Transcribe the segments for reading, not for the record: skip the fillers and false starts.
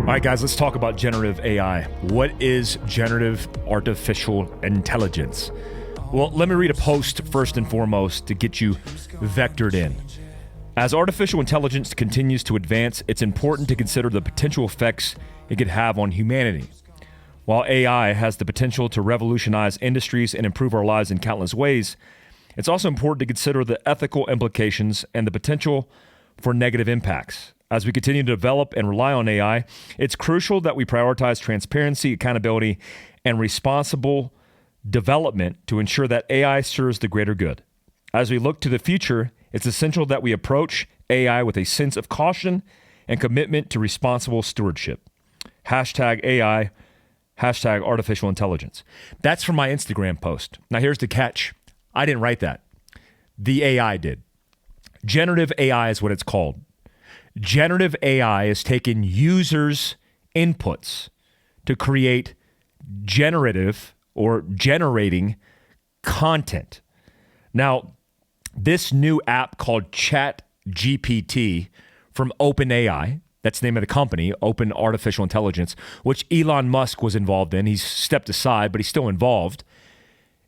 All right, guys, let's talk about generative AI. What is generative artificial intelligence? Well, let me read a post first and foremost to get you vectored in. As artificial intelligence continues to advance, it's important to consider the potential effects it could have on humanity. While AI has the potential to revolutionize industries and improve our lives in countless ways, it's also important to consider the ethical implications and the potential for negative impacts. As we continue to develop and rely on AI, it's crucial that we prioritize transparency, accountability, and responsible development to ensure that AI serves the greater good. As we look to the future, it's essential that we approach AI with a sense of caution and commitment to responsible stewardship. Hashtag AI, hashtag artificial intelligence. That's from my Instagram post. Now here's the catch. I didn't write that. The AI did. Generative AI is what it's called. Generative AI is taking users' inputs to create generative or generating content. Now, this new app called ChatGPT from OpenAI, that's the name of the company, Open Artificial Intelligence, which Elon Musk was involved in. He's stepped aside, but he's still involved,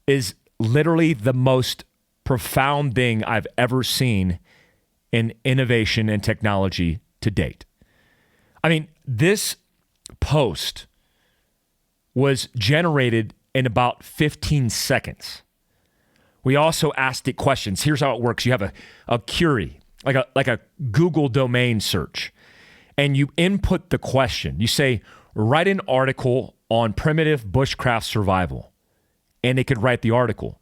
is literally the most profound thing I've ever seen in innovation and technology to date. I mean, this post was generated in about 15 seconds. We also asked it questions. Here's how it works. You have a query, like a Google domain search, and you input the question. You say, write an article on primitive bushcraft survival, and it could write the article.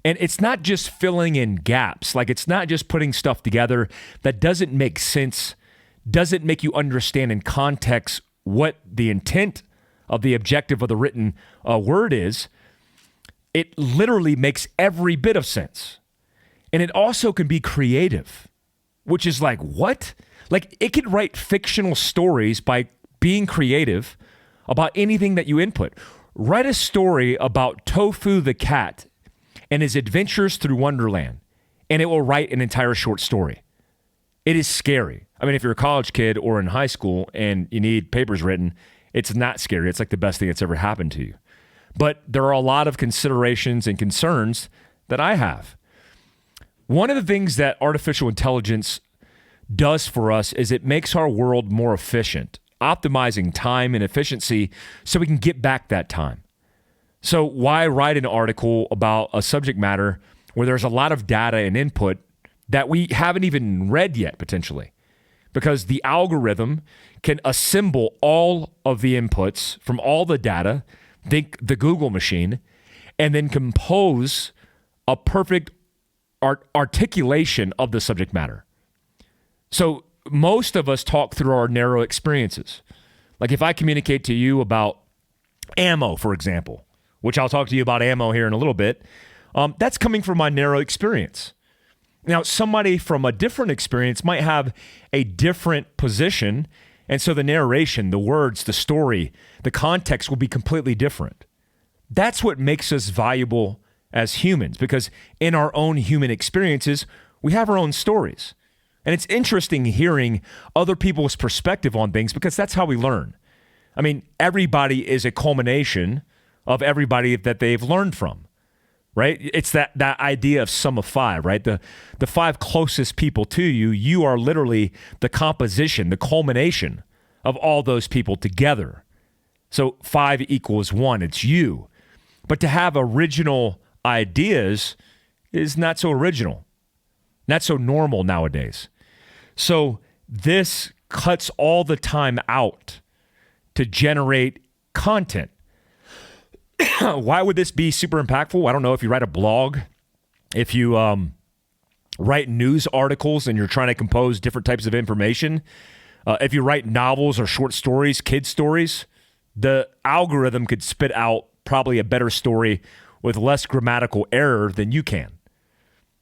And it's not just filling in gaps. Like, it's not just putting stuff together that doesn't make sense, doesn't make you understand in context what the intent of the objective of the written word is. It literally makes every bit of sense. And it also can be creative, which is like, what? Like, it can write fictional stories by being creative about anything that you input. Write a story about Tofu the cat and his adventures through Wonderland, and it will write an entire short story. It is scary. I mean, if you're a college kid or in high school and you need papers written, it's not scary. It's like the best thing that's ever happened to you. But there are a lot of considerations and concerns that I have. One of the things that artificial intelligence does for us is it makes our world more efficient, optimizing time and efficiency so we can get back that time. So why write an article about a subject matter where there's a lot of data and input that we haven't even read yet, potentially? Because the algorithm can assemble all of the inputs from all the data, think the Google machine, and then compose a perfect articulation of the subject matter. So most of us talk through our narrow experiences. Like if I communicate to you about ammo, for example, which I'll talk to you about ammo here in a little bit, that's coming from my narrow experience. Now, somebody from a different experience might have a different position, and so the narration, the words, the story, the context will be completely different. That's what makes us valuable as humans, because in our own human experiences, we have our own stories. And it's interesting hearing other people's perspective on things because that's how we learn. I mean, everybody is a culmination of everybody that they've learned from, right? It's that idea of sum of five, right? The five closest people to you, you are literally the composition, the culmination of all those people together. So 5 equals 1, it's you. But to have original ideas is not so original, not so normal nowadays. So this cuts all the time out to generate content. Why would this be super impactful? I don't know. If you write a blog, if you write news articles and you're trying to compose different types of information, if you write novels or short stories, kid stories, the algorithm could spit out probably a better story with less grammatical error than you can.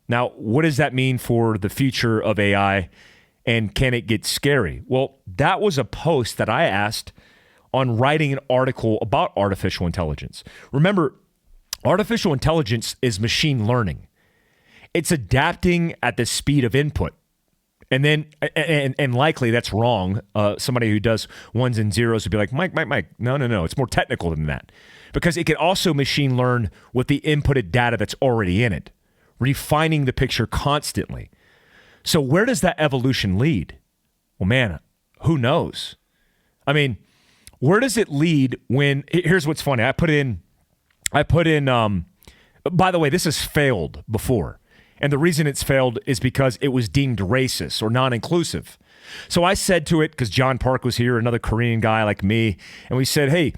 Now, what does that mean for the future of AI, and can it get scary? Well, that was a post that I asked on writing an article about artificial intelligence. Remember, artificial intelligence is machine learning. It's adapting at the speed of input. And then, and likely that's wrong. Somebody who does ones and zeros would be like, Mike, no. It's more technical than that. Because it can also machine learn with the inputted data that's already in it, refining the picture constantly. So where does that evolution lead? Well, man, who knows? I mean, where does it lead when, here's what's funny. I put in, by the way, this has failed before. And the reason it's failed is because it was deemed racist or non-inclusive. So I said to it, because John Park was here, another Korean guy like me, and we said, hey,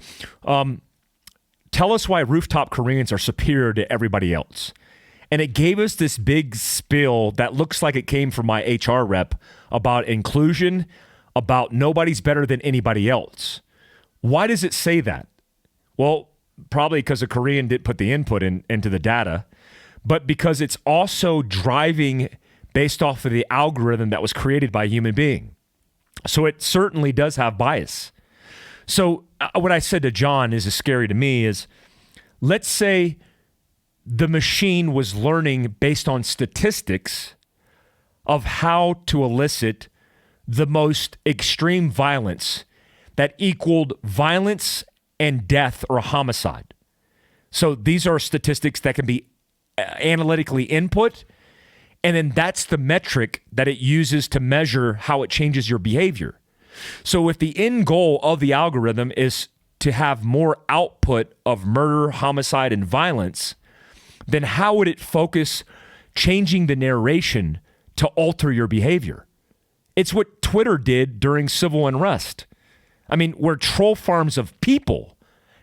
tell us why rooftop Koreans are superior to everybody else. And it gave us this big spiel that looks like it came from my HR rep about inclusion, about nobody's better than anybody else. Why does it say that? Well, probably because a Korean didn't put the input into the data, but because it's also driving based off of the algorithm that was created by a human being. So it certainly does have bias. So what I said to John is scary to me is, let's say the machine was learning based on statistics of how to elicit the most extreme violence that equaled violence and death or homicide. So these are statistics that can be analytically input, and then that's the metric that it uses to measure how it changes your behavior. So if the end goal of the algorithm is to have more output of murder, homicide, and violence, then how would it focus changing the narration to alter your behavior? It's what Twitter did during civil unrest. I mean, where troll farms of people,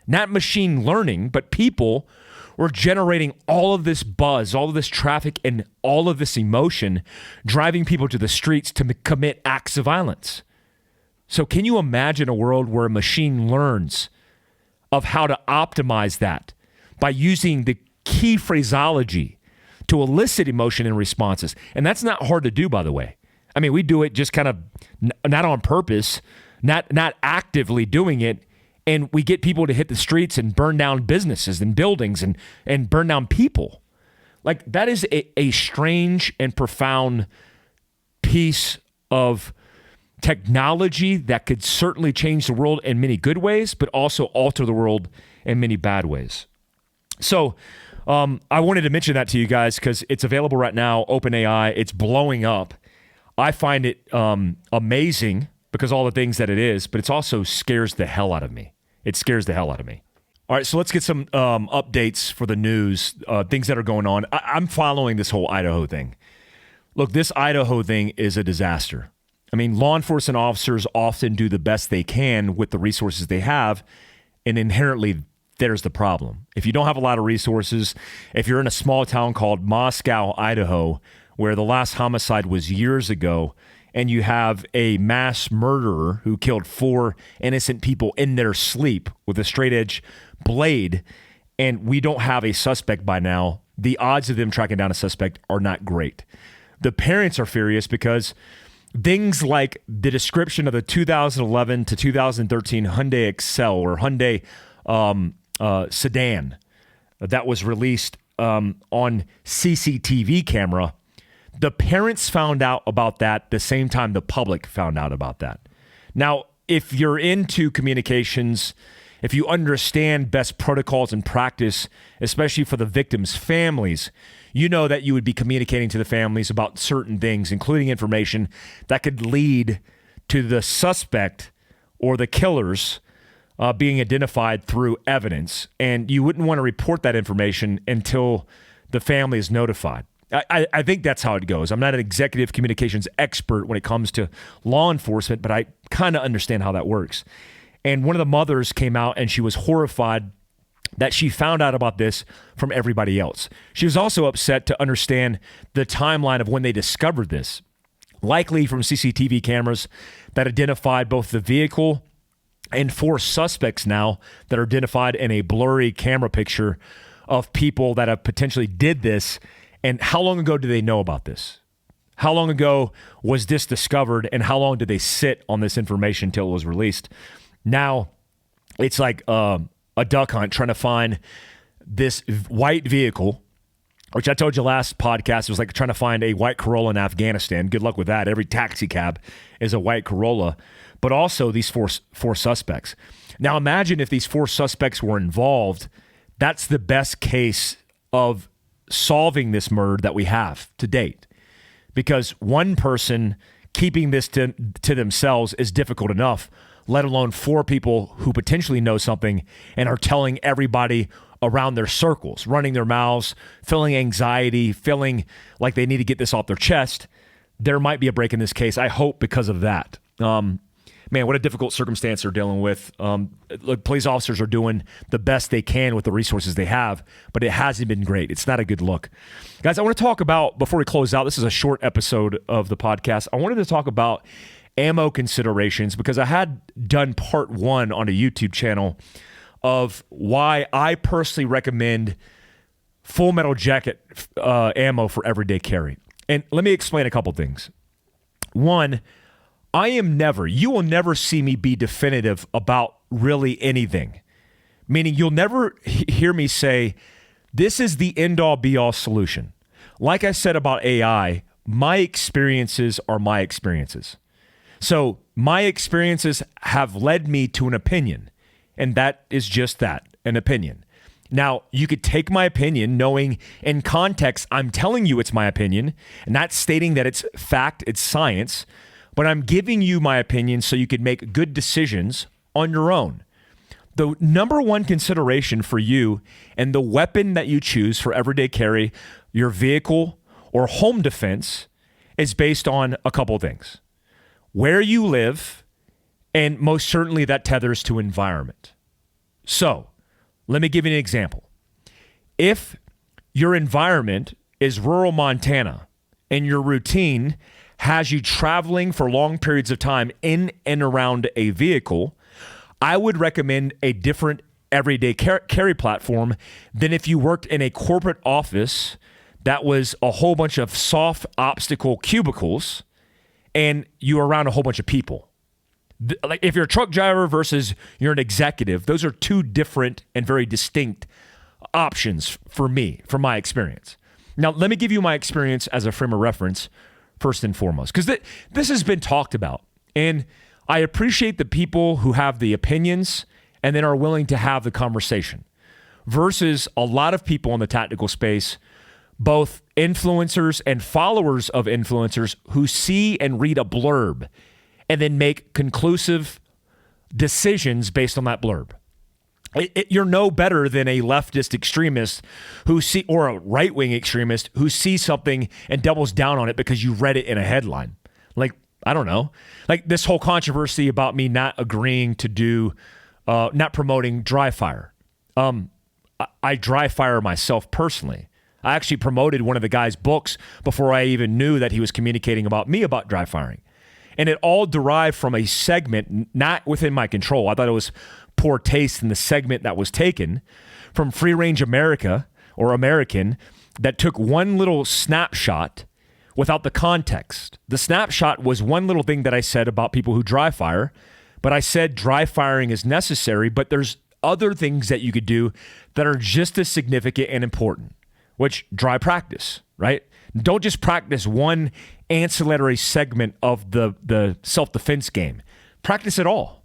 not machine learning, but people, we're generating all of this buzz, all of this traffic, and all of this emotion, driving people to the streets to commit acts of violence. So can you imagine a world where a machine learns of how to optimize that by using the key phraseology to elicit emotion and responses? And that's not hard to do, by the way. I mean, we do it just kind of not on purpose, not actively doing it. And we get people to hit the streets and burn down businesses and buildings and burn down people. Like, that is a strange and profound piece of technology that could certainly change the world in many good ways, but also alter the world in many bad ways. So I wanted to mention that to you guys because it's available right now, OpenAI. It's blowing up. I find it amazing because all the things that it is, but it's also scares the hell out of me. It scares the hell out of me. All right, so let's get some updates for the news, things that are going on. I'm following this whole Idaho thing. Look, this Idaho thing is a disaster. I mean, law enforcement officers often do the best they can with the resources they have, and inherently, there's the problem. If you don't have a lot of resources, if you're in a small town called Moscow, Idaho, where the last homicide was years ago, and you have a mass murderer who killed 4 innocent people in their sleep with a straight-edge blade, and we don't have a suspect by now, the odds of them tracking down a suspect are not great. The parents are furious because things like the description of the 2011 to 2013 Hyundai Excel or Hyundai sedan that was released on CCTV camera, the parents found out about that the same time the public found out about that. Now, if you're into communications, if you understand best protocols and practice, especially for the victims' families, you know that you would be communicating to the families about certain things, including information that could lead to the suspect or the killers being identified through evidence. And you wouldn't want to report that information until the family is notified. I think that's how it goes. I'm not an executive communications expert when it comes to law enforcement, but I kind of understand how that works. And one of the mothers came out and she was horrified that she found out about this from everybody else. She was also upset to understand the timeline of when they discovered this, likely from CCTV cameras that identified both the vehicle and 4 suspects now that are identified in a blurry camera picture of people that have potentially did this. And how long ago do they know about this? How long ago was this discovered, and how long did they sit on this information until it was released? Now, it's like a duck hunt trying to find this white vehicle which I told you last podcast, it was like trying to find a white Corolla in Afghanistan. Good luck with that. Every taxi cab is a white Corolla, but also these four suspects. Now imagine if these 4 suspects were involved. That's the best case of solving this murder that we have to date, because one person keeping this to themselves is difficult enough, let alone 4 people who potentially know something and are telling everybody around their circles, running their mouths, feeling anxiety, feeling like they need to get this off their chest. There might be a break in this case, I hope, because of that. Man, what a difficult circumstance they're dealing with. Look, police officers are doing the best they can with the resources they have, but it hasn't been great. It's not a good look. Guys, I want to talk about, before we close out, this is a short episode of the podcast. I wanted to talk about ammo considerations, because I had done part 1 on a YouTube channel of why I personally recommend full metal jacket ammo for everyday carry. And let me explain a couple things. One, you will never see me be definitive about really anything. Meaning you'll never hear me say, this is the end-all be-all solution. Like I said about AI, my experiences are my experiences. So my experiences have led me to an opinion, and that is just that, an opinion. Now, you could take my opinion knowing in context I'm telling you it's my opinion, and not stating that it's fact, it's science, but I'm giving you my opinion so you can make good decisions on your own. The number one consideration for you and the weapon that you choose for everyday carry, your vehicle or home defense, is based on a couple of things. Where you live, and most certainly that tethers to environment. So, let me give you an example. If your environment is rural Montana and your routine has you traveling for long periods of time in and around a vehicle, I would recommend a different everyday carry platform than if you worked in a corporate office that was a whole bunch of soft obstacle cubicles and you're around a whole bunch of people. Like if you're a truck driver versus you're an executive, those are 2 different and very distinct options for me, from my experience. Now, let me give you my experience as a frame of reference first and foremost, because this has been talked about, and I appreciate the people who have the opinions and then are willing to have the conversation versus a lot of people in the tactical space, both influencers and followers of influencers, who see and read a blurb and then make conclusive decisions based on that blurb. You're no better than a leftist extremist or a right-wing extremist who sees something and doubles down on it because you read it in a headline. Like, I don't know. Like this whole controversy about me not agreeing to do, not promoting dry fire. I dry fire myself personally. I actually promoted one of the guy's books before I even knew that he was communicating about me about dry firing. And it all derived from a segment not within my control. I thought it was poor taste in the segment that was taken from Free Range America or American that took one little snapshot without the context. The snapshot was one little thing that I said about people who dry fire, but I said dry firing is necessary, but there's other things that you could do that are just as significant and important, which dry practice, right? Don't just practice one ancillary segment of the self-defense game. Practice it all,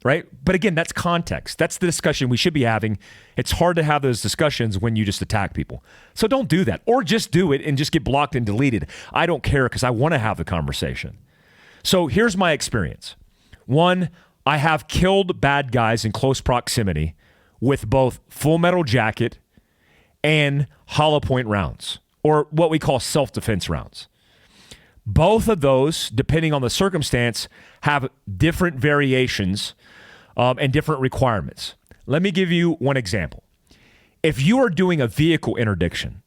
right? But again, that's context. That's the discussion we should be having. It's hard to have those discussions when you just attack people. So don't do that. Or just do it and just get blocked and deleted. I don't care because I want to have the conversation. So here's my experience. One, I have killed bad guys in close proximity with both full metal jacket and hollow point rounds, or what we call self-defense rounds. Both of those, depending on the circumstance, have different variations and different requirements. Let me give you one example. If you are doing a vehicle interdiction,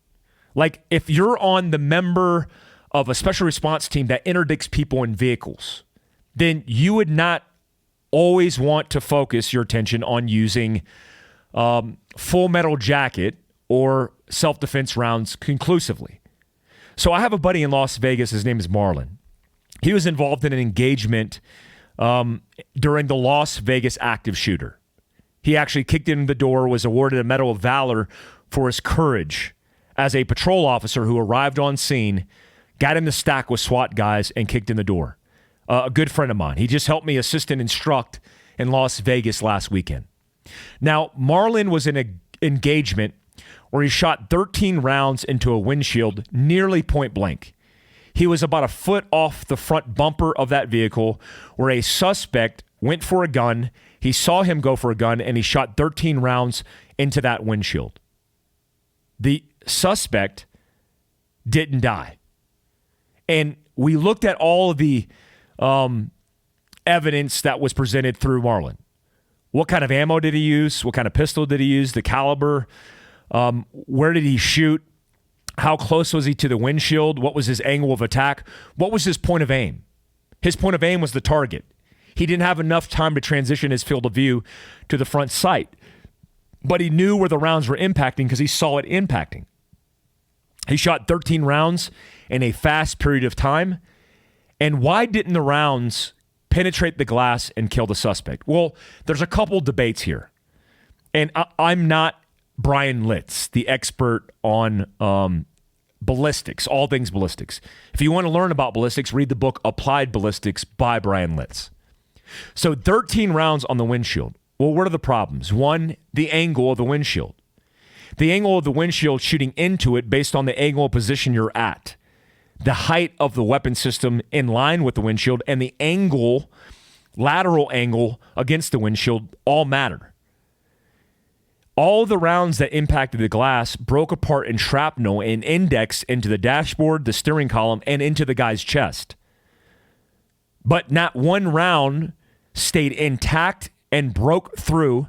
like if you're on the member of a special response team that interdicts people in vehicles, then you would not always want to focus your attention on using full metal jacket or self-defense rounds conclusively. So I have a buddy in Las Vegas. His name is Marlon. He was involved in an engagement during the Las Vegas active shooter. He actually kicked in the door, was awarded a Medal of Valor for his courage as a patrol officer who arrived on scene, got in the stack with SWAT guys, and kicked in the door. A good friend of mine. He just helped me assist and instruct in Las Vegas last weekend. Now, Marlon was in an engagement where he shot 13 rounds into a windshield nearly point blank. He was about a foot off the front bumper of that vehicle where a suspect went for a gun. He saw him go for a gun, and he shot 13 rounds into that windshield. The suspect didn't die. And we looked at all of the evidence that was presented through Marlon. What kind of ammo did he use? What kind of pistol did he use? The caliber? Where did he shoot? How close was he to the windshield? What was his angle of attack? What was his point of aim? His point of aim was the target. He didn't have enough time to transition his field of view to the front sight, but he knew where the rounds were impacting because he saw it impacting. He shot 13 rounds in a fast period of time. And why didn't the rounds penetrate the glass and kill the suspect? Well, there's a couple debates here. And I'm not Brian Litz, the expert on ballistics, all things ballistics. If you want to learn about ballistics, read the book Applied Ballistics by Brian Litz. So 13 rounds on the windshield. Well, what are the problems? One, the angle of the windshield. The angle of the windshield shooting into it based on the angle of position you're at. The height of the weapon system in line with the windshield and the angle, lateral angle against the windshield all matter. All the rounds that impacted the glass broke apart in shrapnel and indexed into the dashboard, the steering column, and into the guy's chest. But not one round stayed intact and broke through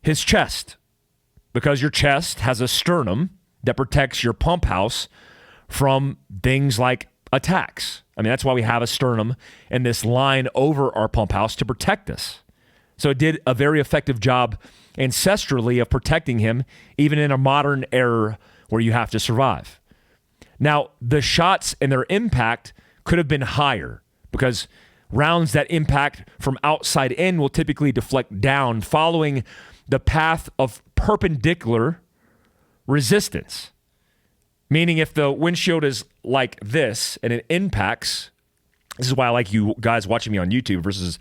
his chest, because your chest has a sternum that protects your pump house from things like attacks. I mean, that's why we have a sternum and this line over our pump house to protect us. So it did a very effective job ancestrally of protecting him, even in a modern era where you have to survive. Now, the shots and their impact could have been higher because rounds that impact from outside in will typically deflect down following the path of perpendicular resistance. Meaning if the windshield is like this and it impacts, this is why I like you guys watching me on YouTube versus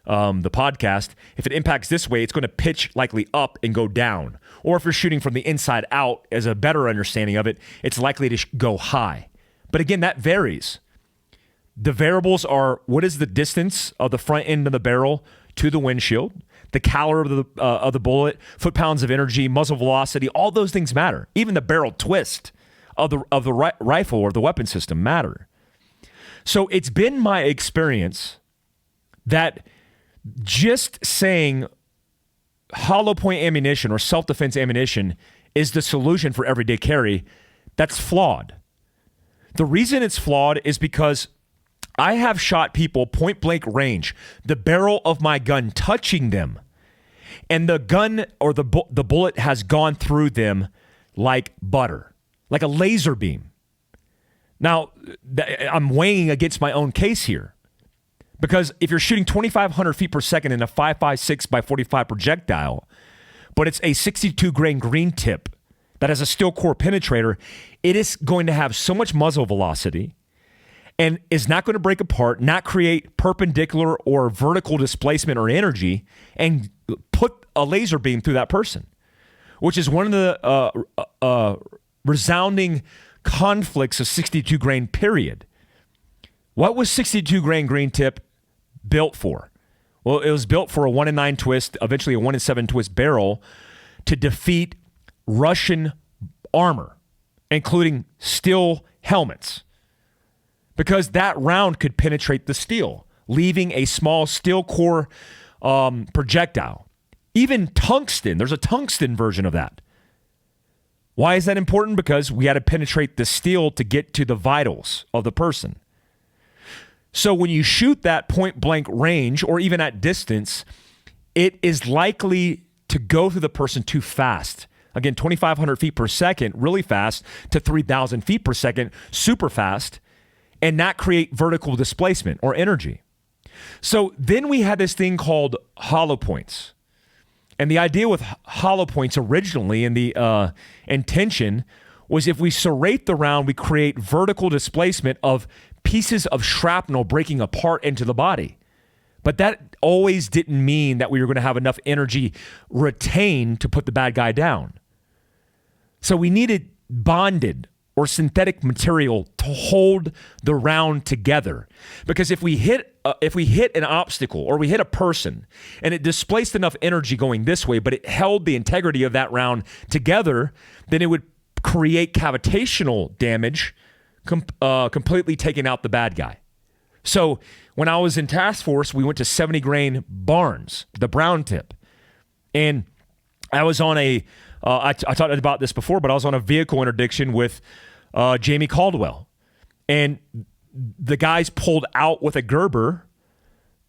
the podcast. If it impacts this way, it's going to pitch likely up and go down. Or if you're shooting from the inside out, as a better understanding of it, it's likely to go high. But again, that varies. The variables are, what is the distance of the front end of the barrel to the windshield, the caliber of the bullet, foot-pounds of energy, muzzle velocity, all those things matter. Even the barrel twist of the rifle or the weapon system matter. So it's been my experience that just saying hollow point ammunition or self-defense ammunition is the solution for everyday carry, that's flawed. The reason it's flawed is because I have shot people point blank range, the barrel of my gun touching them, and the gun or the bullet has gone through them like butter, like a laser beam. Now, I'm weighing against my own case here, because if you're shooting 2,500 feet per second in a 5.56 by 45 projectile, but it's a 62 grain green tip that has a steel core penetrator, it is going to have so much muzzle velocity and is not going to break apart, not create perpendicular or vertical displacement or energy, and put a laser beam through that person, which is one of the resounding conflicts of 62 grain period. What was 62 grain green tip built for? Well, it was built for a 1 in 9 twist, eventually a 1 in 7 twist barrel to defeat Russian armor, including steel helmets, because that round could penetrate the steel, leaving a small steel core projectile. Even tungsten, there's a tungsten version of that. Why is that important? Because we had to penetrate the steel to get to the vitals of the person. So when you shoot that point blank range or even at distance, it is likely to go through the person too fast. Again, 2,500 feet per second, really fast, to 3,000 feet per second, super fast, and not create vertical displacement or energy. So then we had this thing called hollow points. And the idea with hollow points originally, and the intention, was if we serrate the round, we create vertical displacement of pieces of shrapnel breaking apart into the body. But that always didn't mean that we were going to have enough energy retained to put the bad guy down. So we needed bonded or synthetic material to hold the round together. Because if we hit an obstacle or we hit a person and it displaced enough energy going this way, but it held the integrity of that round together, then it would create cavitational damage, completely taking out the bad guy. So when I was in task force, we went to 70 grain Barnes, the brown tip. And I was on I talked about this before, but I was on a vehicle interdiction with Jamie Caldwell. And the guys pulled out with a Gerber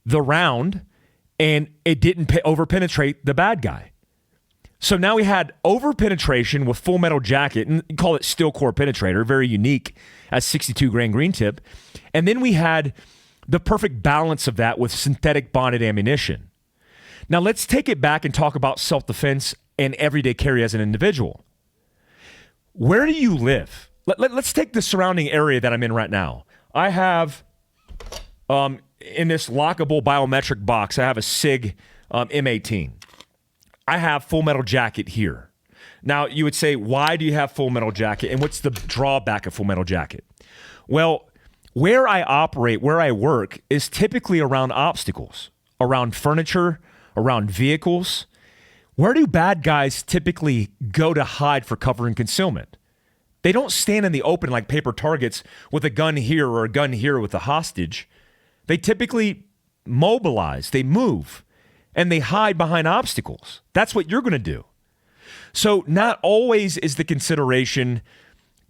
the round, and it didn't overpenetrate the bad guy. So now we had overpenetration with full metal jacket, and you call it steel core penetrator, very unique at 62 grain green tip. And then we had the perfect balance of that with synthetic bonded ammunition. Now let's take it back and talk about self-defense and everyday carry as an individual. Where do you live? Let's take the surrounding area that I'm in right now. I have, in this lockable biometric box, I have a SIG M18. I have full metal jacket here. Now, you would say, why do you have full metal jacket? And what's the drawback of full metal jacket? Well, where I operate, where I work, is typically around obstacles, around furniture, around vehicles. Where do bad guys typically go to hide for cover and concealment? They don't stand in the open like paper targets with a gun here or a gun here with a hostage. They typically mobilize, they move, and they hide behind obstacles. That's what you're going to do. So not always is the consideration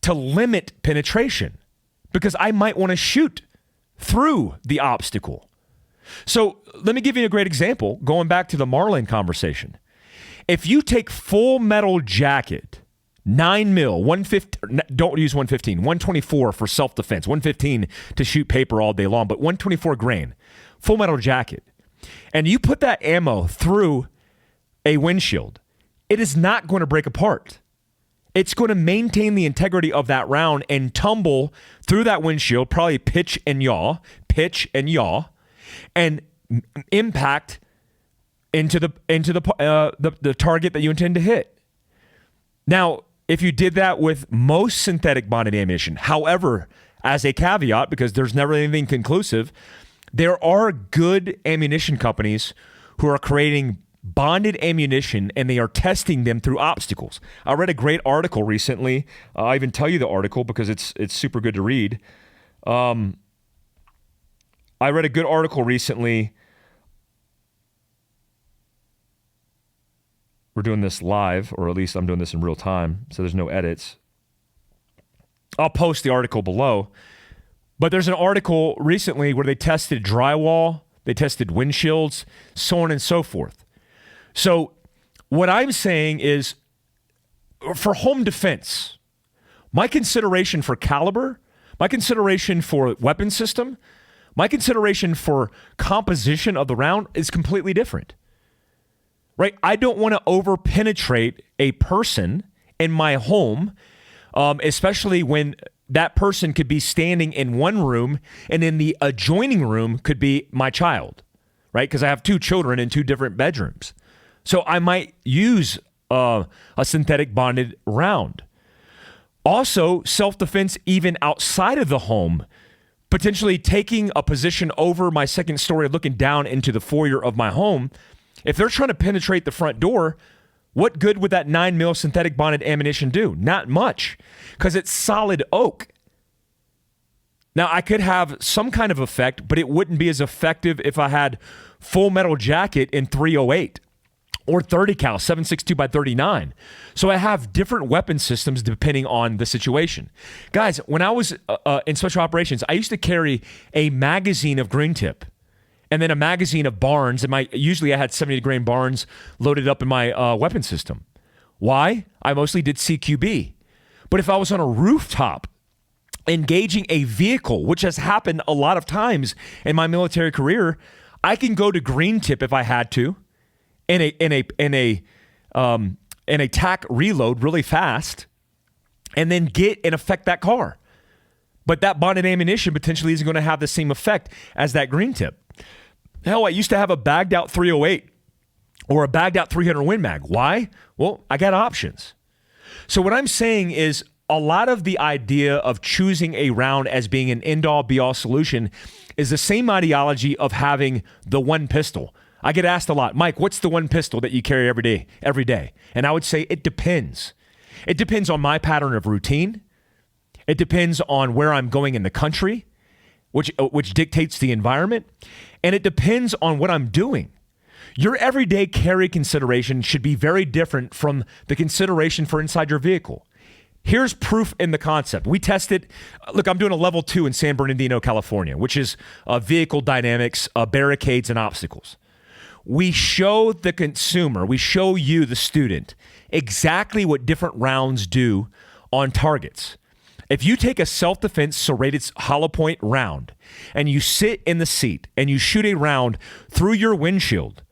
to limit penetration, because I might want to shoot through the obstacle. So let me give you a great example, going back to the Marlin conversation. If you take full metal jacket, 9 mil, 115, don't use 115, 124 for self-defense, 115 to shoot paper all day long, but 124 grain, full metal jacket, and you put that ammo through a windshield, it is not going to break apart. It's going to maintain the integrity of that round and tumble through that windshield, probably pitch and yaw, and impact into the target that you intend to hit. Now, if you did that with most synthetic bonded ammunition, however, as a caveat, because there's never anything conclusive, there are good ammunition companies who are creating bonded ammunition and they are testing them through obstacles. I read a great article recently. I'll even tell you the article because it's super good to read. I read a good article recently. We're doing this live, or at least I'm doing this in real time, so there's no edits. I'll post the article below. But there's an article recently where they tested drywall, they tested windshields, so on and so forth. So what I'm saying is, for home defense, my consideration for caliber, my consideration for weapon system, my consideration for composition of the round is completely different. Right? I don't want to overpenetrate a person in my home, especially when that person could be standing in one room and in the adjoining room could be my child, right? Because I have two children in two different bedrooms. So I might use a synthetic bonded round. Also, self-defense even outside of the home, potentially taking a position over my second story, looking down into the foyer of my home. If they're trying to penetrate the front door, what good would that 9 mil synthetic bonded ammunition do? Not much, because it's solid oak. Now, I could have some kind of effect, but it wouldn't be as effective if I had full metal jacket in 308 or 30 cal, 7.62 by 39. So I have different weapon systems depending on the situation. Guys, when I was in special operations, I used to carry a magazine of green tip and then a magazine of Barnes. And usually I had 70 grain Barnes loaded up in my weapon system. Why? I mostly did CQB. But if I was on a rooftop engaging a vehicle, which has happened a lot of times in my military career, I can go to green tip if I had to, in a TAC reload really fast, and then get and affect that car. But that bonded ammunition potentially isn't going to have the same effect as that green tip. Hell, I used to have a bagged out 308 or a bagged out 300 Win Mag. Why? Well, I got options. So what I'm saying is a lot of the idea of choosing a round as being an end-all be-all solution is the same ideology of having the one pistol. I get asked a lot, Mike, what's the one pistol that you carry every day? And I would say it depends. It depends on my pattern of routine. It depends on where I'm going in the country, which dictates the environment. And it depends on what I'm doing. Your everyday carry consideration should be very different from the consideration for inside your vehicle. Here's proof in the concept. We tested, look, I'm doing a level 2 in San Bernardino, California, which is vehicle dynamics, barricades, and obstacles. We show the consumer, we show you, the student, exactly what different rounds do on targets. If you take a self-defense serrated hollow point round and you sit in the seat and you shoot a round through your windshield,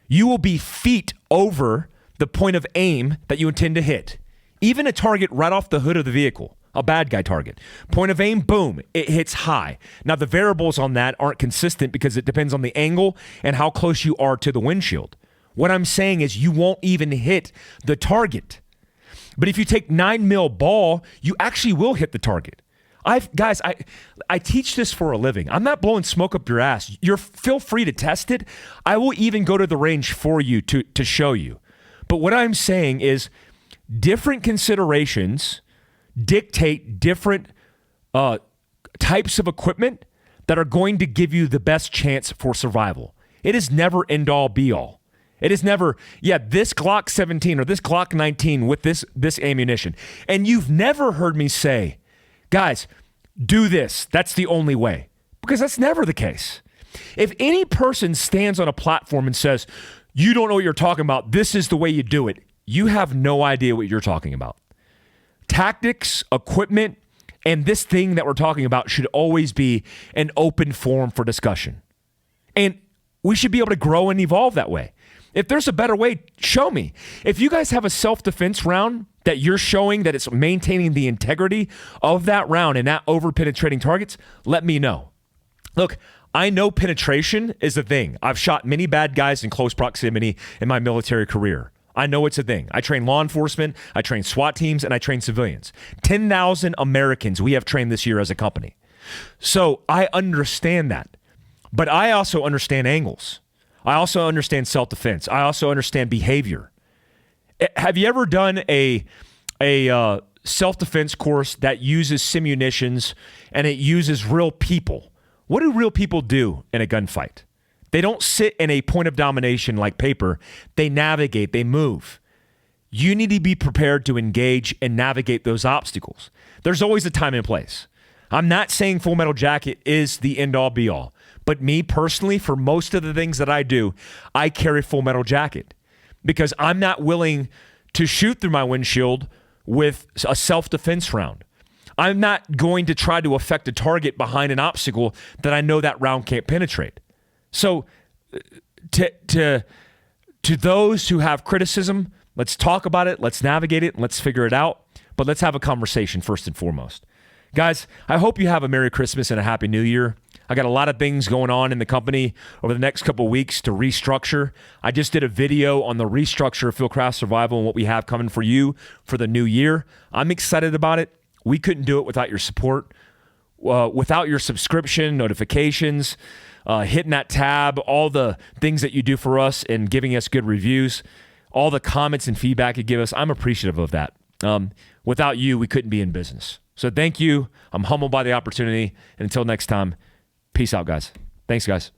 you will be feet over the point of aim that you intend to hit. Even a target right off the hood of the vehicle, a bad guy target. Point of aim, boom, it hits high. Now, the variables on that aren't consistent because it depends on the angle and how close you are to the windshield. What I'm saying is you won't even hit the target. But if you take 9mm ball, you actually will hit the target. Guys, I teach this for a living. I'm not blowing smoke up your ass. Feel free to test it. I will even go to the range for you to show you. But what I'm saying is different considerations dictate different types of equipment that are going to give you the best chance for survival. It is never end all be all. It is never, this Glock 17 or this Glock 19 with this ammunition. And you've never heard me say, guys, do this. That's the only way. Because that's never the case. If any person stands on a platform and says, you don't know what you're talking about, this is the way you do it, you have no idea what you're talking about. Tactics, equipment, and this thing that we're talking about should always be an open forum for discussion. And we should be able to grow and evolve that way. If there's a better way, show me. If you guys have a self-defense round that you're showing that it's maintaining the integrity of that round and not over-penetrating targets, let me know. Look, I know penetration is a thing. I've shot many bad guys in close proximity in my military career. I know it's a thing. I train law enforcement, I train SWAT teams, and I train civilians. 10,000 Americans we have trained this year as a company. So I understand that. But I also understand angles. I also understand self-defense. I also understand behavior. Have you ever done a self-defense course that uses simunitions and it uses real people? What do real people do in a gunfight? They don't sit in a point of domination like paper. They navigate, they move. You need to be prepared to engage and navigate those obstacles. There's always a time and place. I'm not saying Full Metal Jacket is the end-all be-all. But me personally, for most of the things that I do, I carry Full Metal Jacket because I'm not willing to shoot through my windshield with a self-defense round. I'm not going to try to affect a target behind an obstacle that I know that round can't penetrate. So to those who have criticism, let's talk about it, let's navigate it, and let's figure it out. But let's have a conversation first and foremost. Guys, I hope you have a Merry Christmas and a Happy New Year. I got a lot of things going on in the company over the next couple of weeks to restructure. I just did a video on the restructure of Fieldcraft Survival and what we have coming for you for the new year. I'm excited about it. We couldn't do it without your support, without your subscription, notifications, hitting that tab, all the things that you do for us and giving us good reviews, all the comments and feedback you give us. I'm appreciative of that. Without you, we couldn't be in business. So thank you. I'm humbled by the opportunity. And until next time, peace out, guys. Thanks, guys.